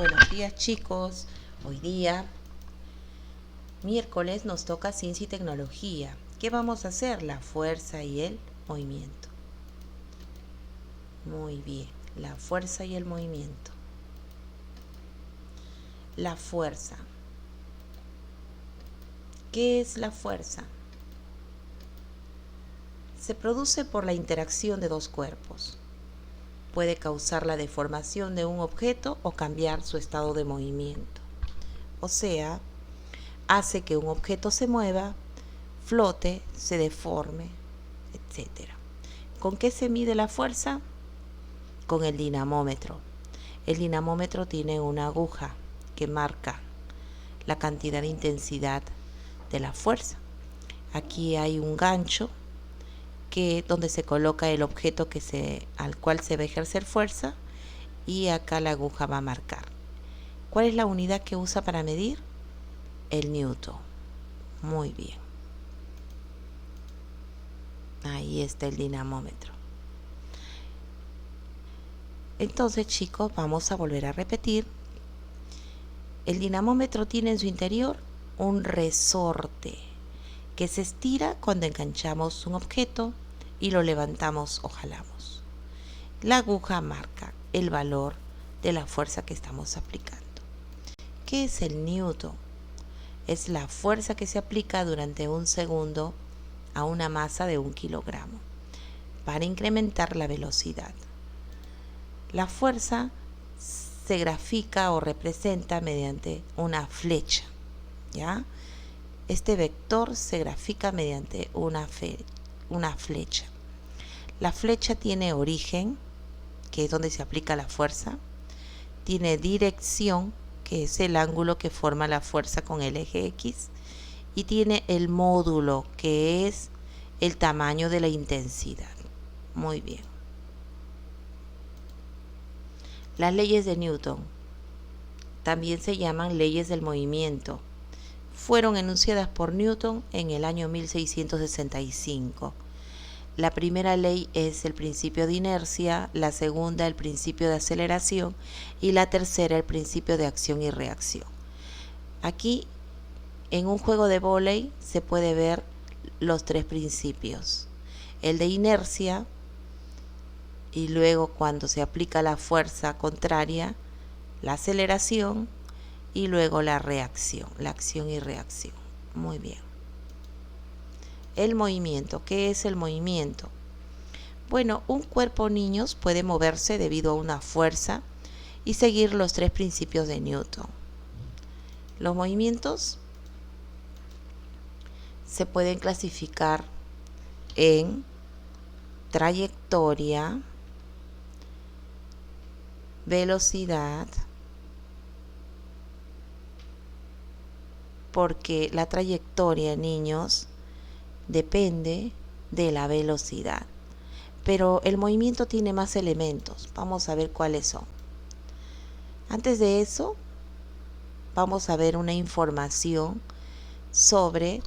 Buenos días, chicos. Hoy día, miércoles, nos toca ciencia y tecnología. ¿Qué vamos a hacer? La fuerza y el movimiento. Muy bien, la fuerza y el movimiento. La fuerza. ¿Qué es la fuerza? Se produce por la interacción de dos cuerpos. Puede causar la deformación de un objeto o cambiar su estado de movimiento. O sea, hace que un objeto se mueva, flote, se deforme, etc. ¿Con qué se mide la fuerza? Con el dinamómetro. El dinamómetro tiene una aguja que marca la cantidad de intensidad de la fuerza. Aquí hay un gancho donde se coloca el objeto al cual se va a ejercer fuerza, y acá la aguja va a marcar. ¿Cuál es la unidad que usa para medir? El newton. Muy bien. Ahí está el dinamómetro. Entonces, chicos, vamos a volver a repetir. El dinamómetro tiene en su interior un resorte que se estira cuando enganchamos un objeto y lo levantamos o jalamos. La aguja marca el valor de la fuerza que estamos aplicando. ¿Qué es el newton? Es la fuerza que se aplica durante un segundo a una masa de 1 kilogramo para incrementar la velocidad. La fuerza se grafica o representa mediante una flecha, ¿ya? Este vector se grafica mediante una flecha. La flecha tiene origen, que es donde se aplica la fuerza, tiene dirección, que es el ángulo que forma la fuerza con el eje X, y tiene el módulo, que es el tamaño de la intensidad. Muy bien. Las leyes de Newton también se llaman leyes del movimiento. Fueron enunciadas por Newton en el año 1665. La primera ley es el principio de inercia, la segunda el principio de aceleración y la tercera el principio de acción y reacción. Aquí, en un juego de vóley, se puede ver los tres principios. El de inercia, y luego cuando se aplica la fuerza contraria, la aceleración, y luego la reacción, la acción y reacción. Muy bien. El movimiento. ¿Qué es el movimiento? Bueno, un cuerpo, niños, puede moverse debido a una fuerza y seguir los tres principios de Newton. Los movimientos se pueden clasificar en trayectoria, velocidad, porque la trayectoria, niños, depende de la velocidad. Pero el movimiento tiene más elementos. Vamos a ver cuáles son. Antes de eso, vamos a ver una información sobre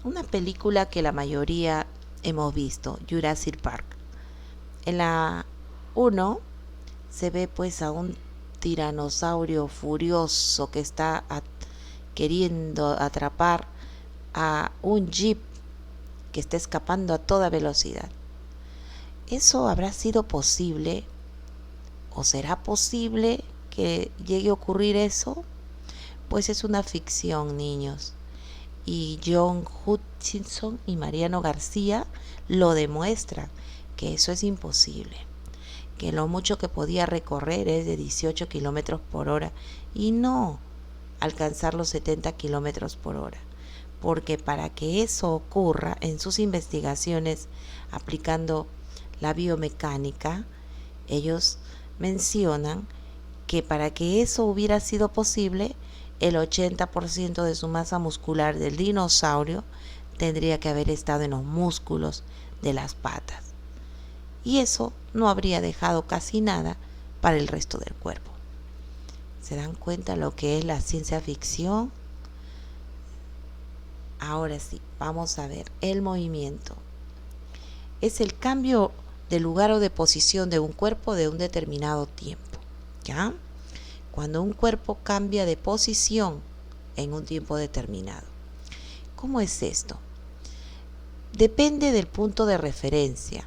una película que la mayoría hemos visto, Jurassic Park. En la 1 se ve pues a un tiranosaurio furioso que está queriendo atrapar a un jeep que está escapando a toda velocidad. ¿Eso habrá sido posible? ¿O será posible que llegue a ocurrir eso? Pues es una ficción, niños. Y John Hutchinson y Mariano García lo demuestran, que eso es imposible. Que lo mucho que podía recorrer es de 18 kilómetros por hora y no alcanzar los 70 kilómetros por hora. Porque para que eso ocurra, en sus investigaciones aplicando la biomecánica, ellos mencionan que para que eso hubiera sido posible, el 80% de su masa muscular del dinosaurio tendría que haber estado en los músculos de las patas. Y eso no habría dejado casi nada para el resto del cuerpo. ¿Se dan cuenta lo que es la ciencia ficción? Ahora sí, vamos a ver el movimiento. Es el cambio de lugar o de posición de un cuerpo de un determinado tiempo, ¿ya? cuando un cuerpo cambia de posición en un tiempo determinado. ¿Cómo es esto? Depende del punto de referencia.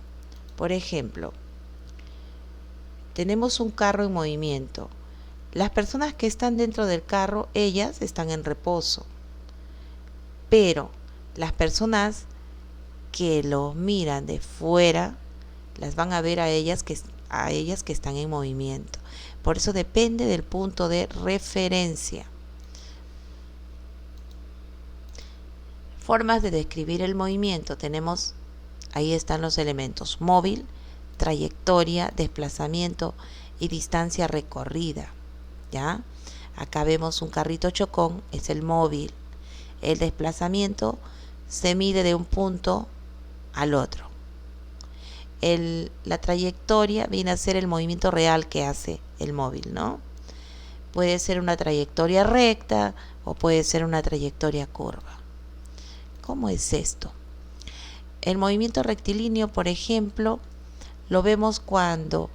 Por ejemplo, tenemos un carro en movimiento. Las personas que están dentro del carro, ellas están en reposo. Pero las personas que los miran de fuera, las van a ver a ellas que están en movimiento. Por eso depende del punto de referencia. Formas de describir el movimiento. Tenemos, ahí están los elementos: móvil, trayectoria, desplazamiento y distancia recorrida. ¿Ya? Acá vemos un carrito chocón, es el móvil. El desplazamiento se mide de un punto al otro. La trayectoria viene a ser el movimiento real que hace el móvil, ¿no? Puede ser una trayectoria recta o puede ser una trayectoria curva. ¿Cómo es esto? El movimiento rectilíneo, por ejemplo, lo vemos cuando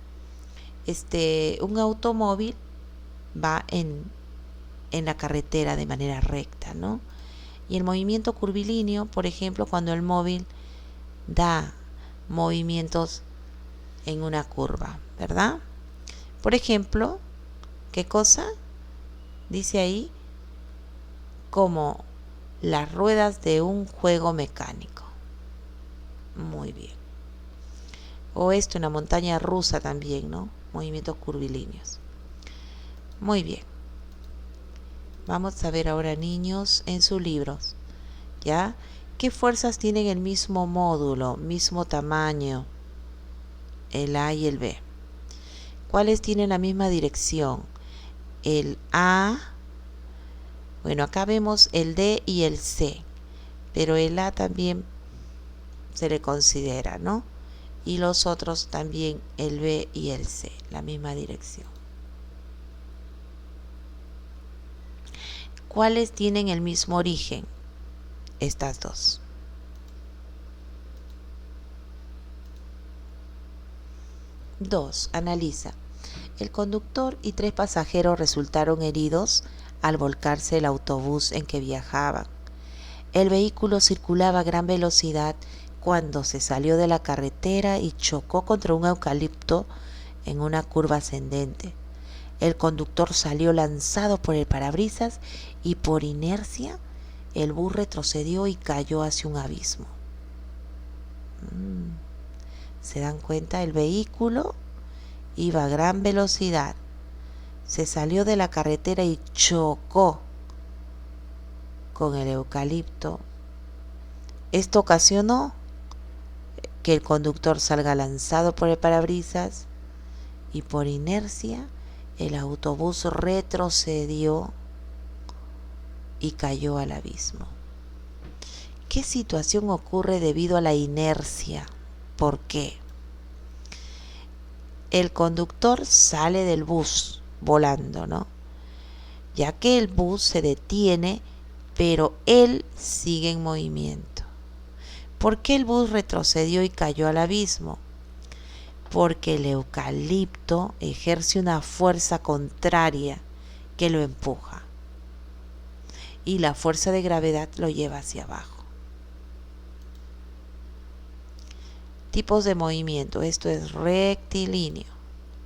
un automóvil va en la carretera de manera recta, ¿no? Y el movimiento curvilíneo, por ejemplo, cuando el móvil da movimientos en una curva, ¿verdad? Por ejemplo, ¿qué cosa? Dice ahí, como las ruedas de un juego mecánico. Muy bien. O esto, una montaña rusa también, ¿no? Movimientos curvilíneos. Muy bien. Vamos a ver ahora, niños, en sus libros, ¿ya? ¿Qué fuerzas tienen el mismo módulo, mismo tamaño? El A y el B. ¿Cuáles tienen la misma dirección? El A, bueno, acá vemos el D y el C, pero el A también se le considera, ¿no? Y los otros también, el B y el C, la misma dirección. ¿Cuáles tienen el mismo origen? Estas dos. Dos. Analiza. El conductor y 3 pasajeros resultaron heridos al volcarse el autobús en que viajaban. El vehículo circulaba a gran velocidad cuando se salió de la carretera y chocó contra un eucalipto en una curva ascendente. El conductor salió lanzado por el parabrisas y por inercia el bus retrocedió y cayó hacia un abismo. ¿Se dan cuenta? El vehículo iba a gran velocidad, se salió de la carretera y chocó con el eucalipto. Esto ocasionó que el conductor salga lanzado por el parabrisas y por inercia el autobús retrocedió y cayó al abismo. ¿Qué situación ocurre debido a la inercia? ¿Por qué? El conductor sale del bus volando, ¿no? Ya que el bus se detiene, pero él sigue en movimiento. ¿Por qué el bus retrocedió y cayó al abismo? Porque el eucalipto ejerce una fuerza contraria que lo empuja y la fuerza de gravedad lo lleva hacia abajo. Tipos de movimiento. Esto es rectilíneo.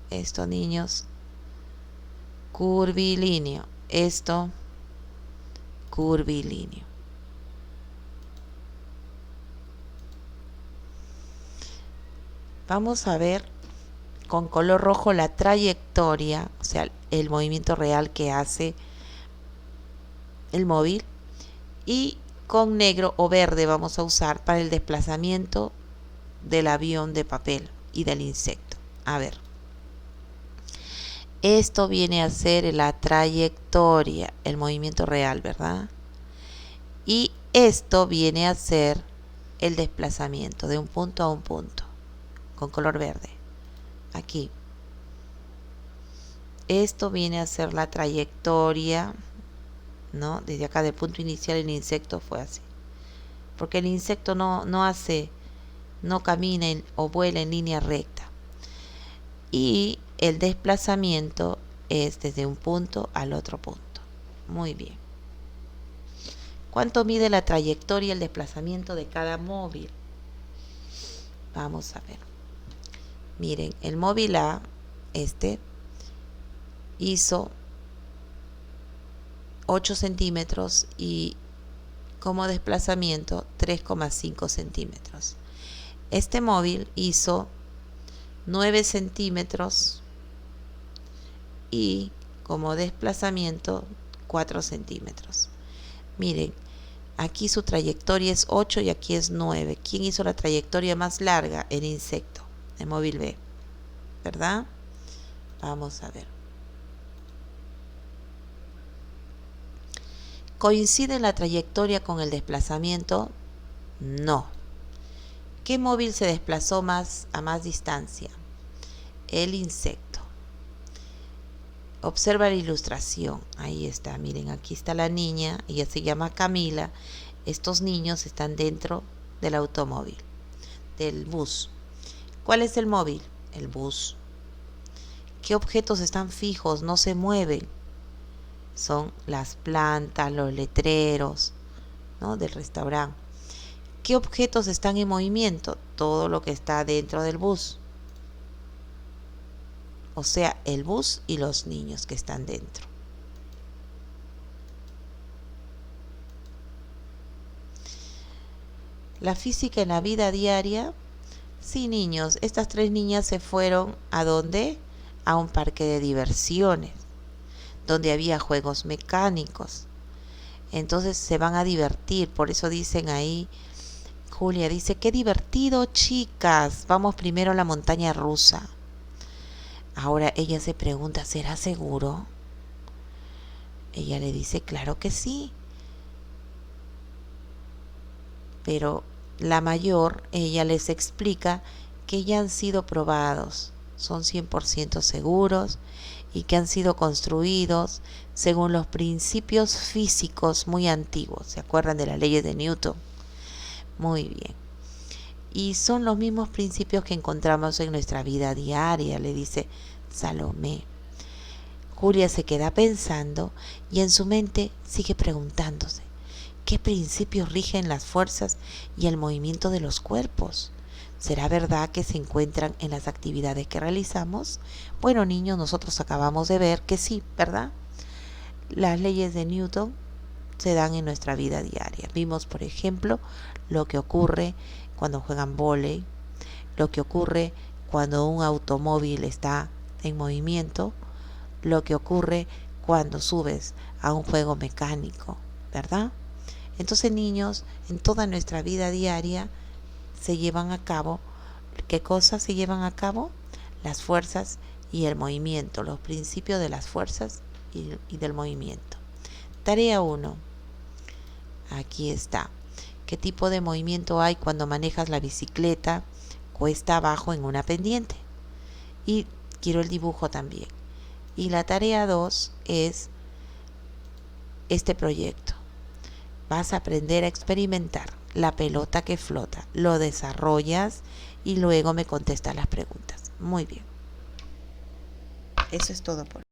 Esto, niños, curvilíneo. Esto, curvilíneo. Vamos a ver con color rojo la trayectoria, o sea, el movimiento real que hace el móvil, y con negro o verde vamos a usar para el desplazamiento del avión de papel y del insecto. A ver, esto viene a ser la trayectoria, el movimiento real, ¿verdad? Y esto viene a ser el desplazamiento de un punto a un punto, con color verde. Aquí. Esto viene a ser la trayectoria, ¿no? Desde acá del punto inicial el insecto fue así. Porque el insecto no camina o vuela en línea recta. Y el desplazamiento es desde un punto al otro punto. Muy bien. ¿Cuánto mide la trayectoria y el desplazamiento de cada móvil? Vamos a ver. Miren, el móvil A, hizo 8 centímetros y como desplazamiento 3,5 centímetros. Este móvil hizo 9 centímetros y como desplazamiento 4 centímetros. Miren, aquí su trayectoria es 8 y aquí es 9. ¿Quién hizo la trayectoria más larga? El insecto, el móvil B, ¿verdad? Vamos a ver. ¿Coincide la trayectoria con el desplazamiento? No. ¿Qué móvil se desplazó a más distancia? El insecto. Observa la ilustración. Ahí está, miren, aquí está la niña, ella se llama Camila. Estos niños están dentro del automóvil, del bus. ¿Cuál es el móvil? El bus. ¿Qué objetos están fijos, no se mueven? Son las plantas, los letreros, ¿no?, del restaurante. ¿Qué objetos están en movimiento? Todo lo que está dentro del bus. O sea, el bus y los niños que están dentro. La física en la vida diaria. Sí, niños, estas 3 niñas se fueron ¿a dónde? A un parque de diversiones, donde había juegos mecánicos. Entonces se van a divertir, por eso dicen ahí, Julia dice, qué divertido, chicas, vamos primero a la montaña rusa. Ahora ella se pregunta, ¿será seguro? Ella le dice, claro que sí. Pero la mayor, ella les explica que ya han sido probados, son 100% seguros y que han sido construidos según los principios físicos muy antiguos. ¿Se acuerdan de las leyes de Newton? Muy bien. Y son los mismos principios que encontramos en nuestra vida diaria, le dice Salomé. Julia se queda pensando y en su mente sigue preguntándose, ¿qué principios rigen las fuerzas y el movimiento de los cuerpos? ¿Será verdad que se encuentran en las actividades que realizamos? Bueno, niños, nosotros acabamos de ver que sí, ¿verdad? Las leyes de Newton se dan en nuestra vida diaria. Vimos, por ejemplo, lo que ocurre cuando juegan vóley, lo que ocurre cuando un automóvil está en movimiento, lo que ocurre cuando subes a un juego mecánico, ¿verdad? Entonces, niños, en toda nuestra vida diaria se llevan a cabo, ¿qué cosas se llevan a cabo? Las fuerzas y el movimiento, los principios de las fuerzas y del movimiento. Tarea 1. Aquí está. ¿Qué tipo de movimiento hay cuando manejas la bicicleta cuesta abajo en una pendiente? Y quiero el dibujo también. Y la tarea 2 es este proyecto. Vas a aprender a experimentar la pelota que flota. Lo desarrollas y luego me contestas las preguntas. Muy bien. Eso es todo por hoy.